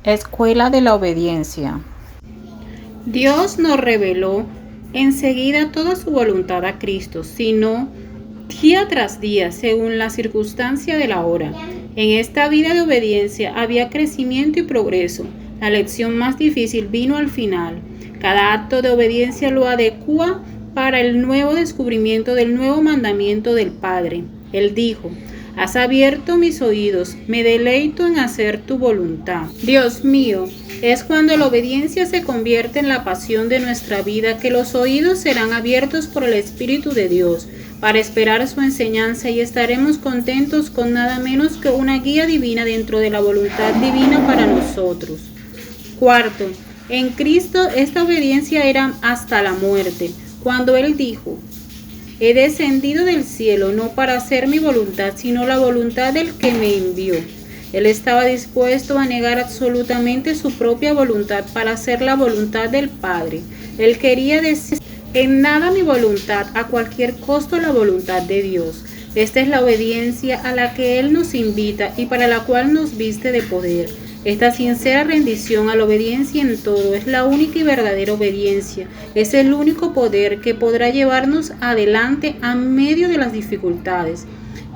Escuela de la obediencia. Dios nos reveló enseguida toda su voluntad a Cristo, sino día tras día, según la circunstancia de la hora. En esta vida de obediencia había crecimiento y progreso. La lección más difícil vino al final. Cada acto de obediencia lo adecua para el nuevo descubrimiento del nuevo mandamiento del Padre. Él dijo: has abierto mis oídos, me deleito en hacer tu voluntad. Dios mío, es cuando la obediencia se convierte en la pasión de nuestra vida que los oídos serán abiertos por el Espíritu de Dios para esperar su enseñanza y estaremos contentos con nada menos que una guía divina dentro de la voluntad divina para nosotros. Cuarto, en Cristo esta obediencia era hasta la muerte, cuando Él dijo: he descendido del cielo no para hacer mi voluntad, sino la voluntad del que me envió. Él estaba dispuesto a negar absolutamente su propia voluntad para hacer la voluntad del Padre. Él quería decir: en nada mi voluntad, a cualquier costo la voluntad de Dios. Esta es la obediencia a la que Él nos invita y para la cual nos viste de poder. Esta sincera rendición a la obediencia en todo es la única y verdadera obediencia. Es el único poder que podrá llevarnos adelante a medio de las dificultades.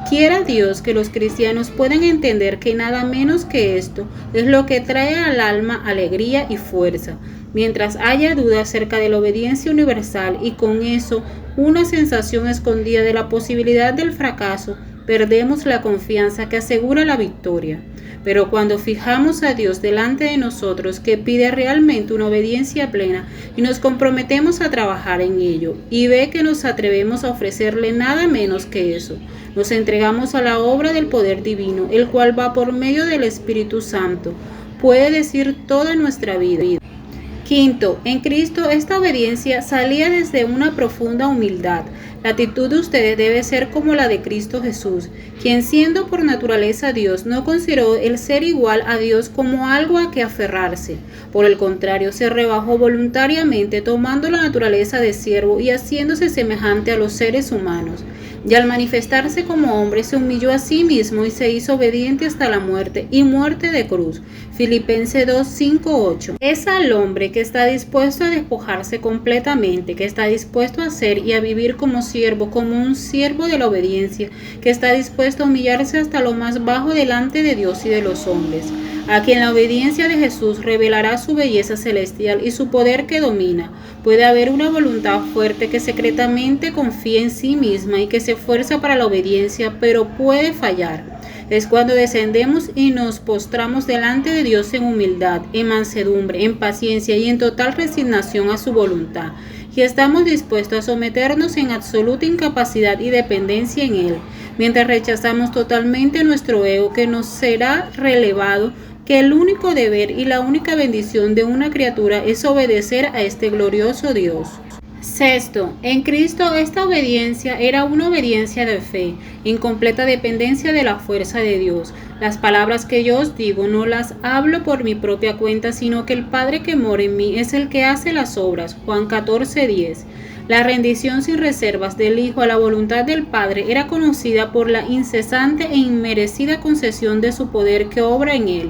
Quiera Dios que los cristianos puedan entender que nada menos que esto es lo que trae al alma alegría y fuerza. Mientras haya duda acerca de la obediencia universal y con eso una sensación escondida de la posibilidad del fracaso, perdemos la confianza que asegura la victoria. Pero cuando fijamos a Dios delante de nosotros, que pide realmente una obediencia plena, y nos comprometemos a trabajar en ello, y ve que nos atrevemos a ofrecerle nada menos que eso, nos entregamos a la obra del poder divino, el cual va por medio del Espíritu Santo, puede decir toda nuestra vida. Quinto, en Cristo esta obediencia salía desde una profunda humildad. La actitud de ustedes debe ser como la de Cristo Jesús, quien siendo por naturaleza Dios, no consideró el ser igual a Dios como algo a que aferrarse. Por el contrario, se rebajó voluntariamente, tomando la naturaleza de siervo y haciéndose semejante a los seres humanos. Y al manifestarse como hombre, se humilló a sí mismo y se hizo obediente hasta la muerte, y muerte de cruz. Filipenses 2, 5, 8. Es al hombre que está dispuesto a despojarse completamente, que está dispuesto a ser y a vivir como siervo, como un siervo de la obediencia, que está dispuesto a humillarse hasta lo más bajo delante de Dios y de los hombres, a quien la obediencia de Jesús revelará su belleza celestial y su poder que domina. Puede haber una voluntad fuerte que secretamente confía en sí misma y que se esfuerza para la obediencia, pero puede fallar. Es cuando descendemos y nos postramos delante de Dios en humildad, en mansedumbre, en paciencia y en total resignación a su voluntad, y estamos dispuestos a someternos en absoluta incapacidad y dependencia en Él, mientras rechazamos totalmente nuestro ego, que nos será relevado, que el único deber y la única bendición de una criatura es obedecer a este glorioso Dios. Sexto, en Cristo esta obediencia era una obediencia de fe, en completa dependencia de la fuerza de Dios. Las palabras que yo os digo no las hablo por mi propia cuenta, sino que el Padre que mora en mí es el que hace las obras. Juan 14:10. La rendición sin reservas del Hijo a la voluntad del Padre era conocida por la incesante e inmerecida concesión de su poder que obra en él.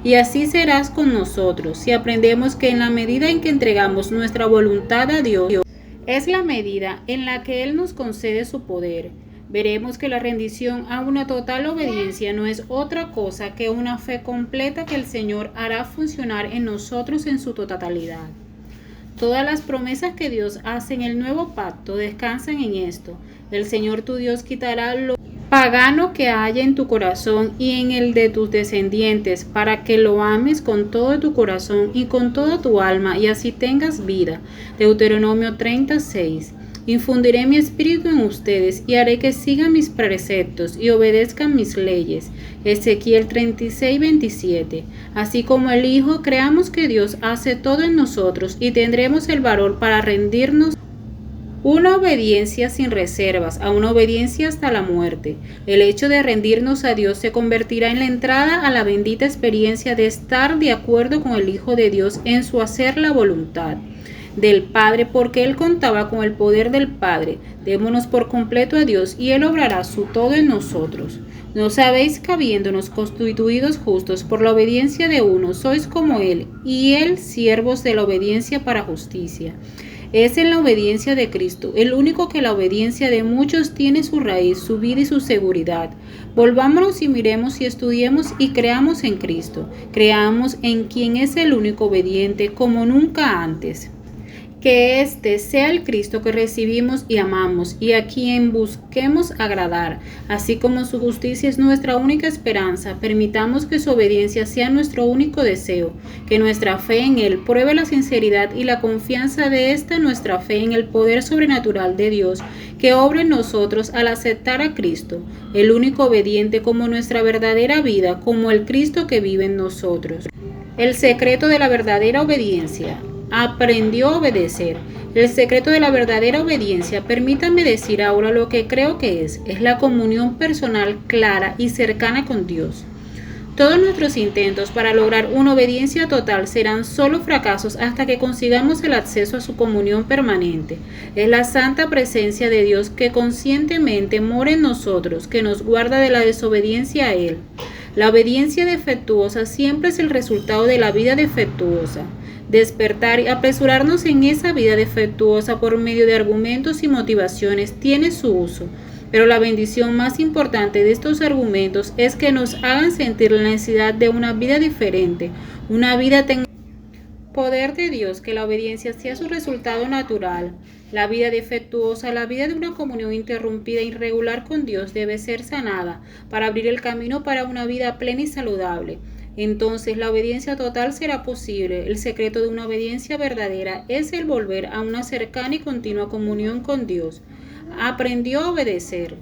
Y así serás con nosotros, si aprendemos que en la medida en que entregamos nuestra voluntad a Dios, es la medida en la que Él nos concede su poder. Veremos que la rendición a una total obediencia no es otra cosa que una fe completa que el Señor hará funcionar en nosotros en su totalidad. Todas las promesas que Dios hace en el nuevo pacto descansan en esto. El Señor tu Dios quitará lo pagano que haya en tu corazón y en el de tus descendientes, para que lo ames con todo tu corazón y con toda tu alma, y así tengas vida. Deuteronomio 36. Infundiré mi espíritu en ustedes y haré que sigan mis preceptos y obedezcan mis leyes. Ezequiel 36:27. Así como el Hijo, creamos que Dios hace todo en nosotros y tendremos el valor para rendirnos una obediencia sin reservas, a una obediencia hasta la muerte. El hecho de rendirnos a Dios se convertirá en la entrada a la bendita experiencia de estar de acuerdo con el Hijo de Dios en su hacer la voluntad del Padre, porque Él contaba con el poder del Padre. Démonos por completo a Dios y Él obrará su todo en nosotros. ¿No sabéis que habiéndonos constituidos justos por la obediencia de uno, sois como él, y él siervos de la obediencia para justicia? Es en la obediencia de Cristo, el único que la obediencia de muchos tiene su raíz, su vida y su seguridad. Volvámonos y miremos y estudiemos y creamos en Cristo. Creamos en quien es el único obediente como nunca antes. Que este sea el Cristo que recibimos y amamos y a quien busquemos agradar, así como su justicia es nuestra única esperanza. Permitamos que su obediencia sea nuestro único deseo, que nuestra fe en Él pruebe la sinceridad y la confianza de esta nuestra fe en el poder sobrenatural de Dios que obra en nosotros al aceptar a Cristo, el único obediente, como nuestra verdadera vida, como el Cristo que vive en nosotros. El secreto de la verdadera obediencia. Aprendió a obedecer. El secreto de la verdadera obediencia, permítanme decir ahora lo que creo que es la comunión personal clara y cercana con Dios. Todos nuestros intentos para lograr una obediencia total serán solo fracasos hasta que consigamos el acceso a su comunión permanente. Es la santa presencia de Dios que conscientemente mora en nosotros, que nos guarda de la desobediencia a Él. La obediencia defectuosa siempre es el resultado de la vida defectuosa. Despertar y apresurarnos en esa vida defectuosa por medio de argumentos y motivaciones tiene su uso, pero la bendición más importante de estos argumentos es que nos hagan sentir la necesidad de una vida diferente, una vida poder de Dios, que la obediencia sea su resultado natural. La vida defectuosa, la vida de una comunión interrumpida e irregular con Dios debe ser sanada para abrir el camino para una vida plena y saludable. Entonces la obediencia total será posible. El secreto de una obediencia verdadera es el volver a una cercana y continua comunión con Dios. Aprendió a obedecer.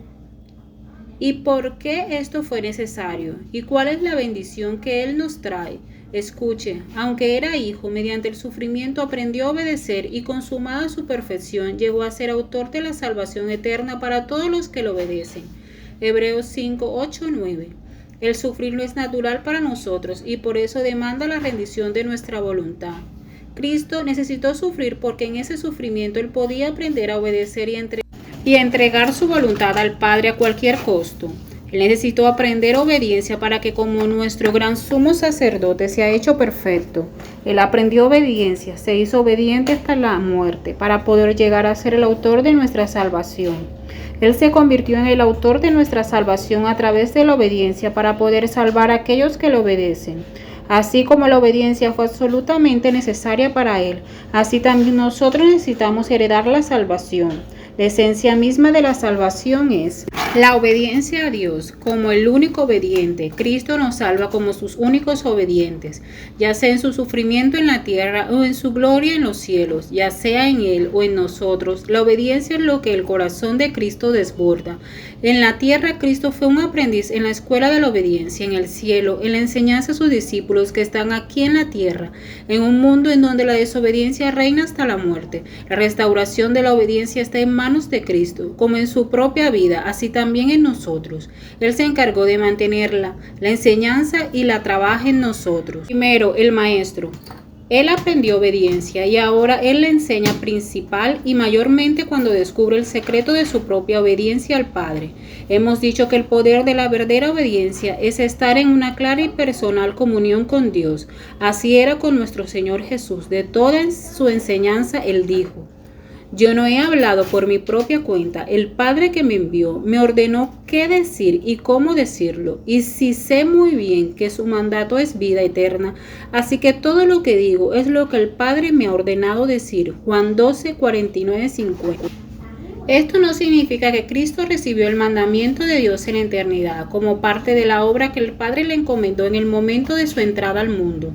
¿Y por qué esto fue necesario? ¿Y cuál es la bendición que Él nos trae? Escuche, aunque era hijo, mediante el sufrimiento aprendió a obedecer y consumada su perfección llegó a ser autor de la salvación eterna para todos los que lo obedecen. Hebreos 5, 8, 9. El sufrir no es natural para nosotros y por eso demanda la rendición de nuestra voluntad. Cristo necesitó sufrir porque en ese sufrimiento Él podía aprender a obedecer y entregar su voluntad al Padre a cualquier costo. Él necesitó aprender obediencia para que como nuestro gran sumo sacerdote se ha hecho perfecto. Él aprendió obediencia, se hizo obediente hasta la muerte para poder llegar a ser el autor de nuestra salvación. Él se convirtió en el autor de nuestra salvación a través de la obediencia para poder salvar a aquellos que lo obedecen. Así como la obediencia fue absolutamente necesaria para Él, así también nosotros necesitamos heredar la salvación. La esencia misma de la salvación es la obediencia a Dios como el único obediente. Cristo nos salva como sus únicos obedientes, ya sea en su sufrimiento en la tierra o en su gloria en los cielos, ya sea en Él o en nosotros. La obediencia es lo que el corazón de Cristo desborda. En la tierra, Cristo fue un aprendiz en la escuela de la obediencia. En el cielo, en la enseñanza a sus discípulos que están aquí en la tierra, en un mundo en donde la desobediencia reina hasta la muerte. La restauración de la obediencia está en manos de Cristo, como en su propia vida, así también en nosotros. Él se encargó de mantenerla, la enseñanza, y la trabaja en nosotros. Primero, el Maestro. Él aprendió obediencia y ahora Él le enseña principal y mayormente cuando descubre el secreto de su propia obediencia al Padre. Hemos dicho que el poder de la verdadera obediencia es estar en una clara y personal comunión con Dios. Así era con nuestro Señor Jesús. De toda su enseñanza Él dijo: yo no he hablado por mi propia cuenta. El Padre que me envió me ordenó qué decir y cómo decirlo. Y sí sé muy bien que su mandato es vida eterna. Así que todo lo que digo es lo que el Padre me ha ordenado decir. Juan 12, 49, 50. Esto no significa que Cristo recibió el mandamiento de Dios en la eternidad, como parte de la obra que el Padre le encomendó en el momento de su entrada al mundo.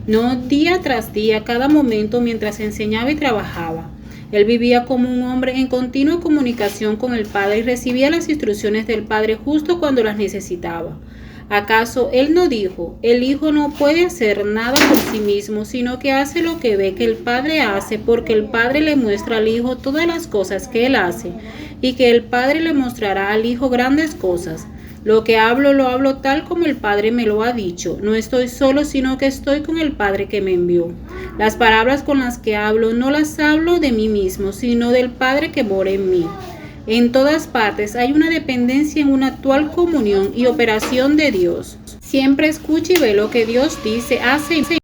No día tras día, cada momento mientras enseñaba y trabajaba. Él vivía como un hombre en continua comunicación con el Padre y recibía las instrucciones del Padre justo cuando las necesitaba. ¿Acaso Él no dijo: el Hijo no puede hacer nada por sí mismo, sino que hace lo que ve que el Padre hace, porque el Padre le muestra al Hijo todas las cosas que Él hace, y que el Padre le mostrará al Hijo grandes cosas? Lo que hablo, lo hablo tal como el Padre me lo ha dicho. No estoy solo, sino que estoy con el Padre que me envió. Las palabras con las que hablo, no las hablo de mí mismo, sino del Padre que mora en mí. En todas partes hay una dependencia en una actual comunión y operación de Dios. Siempre escucha y ve lo que Dios dice, hace y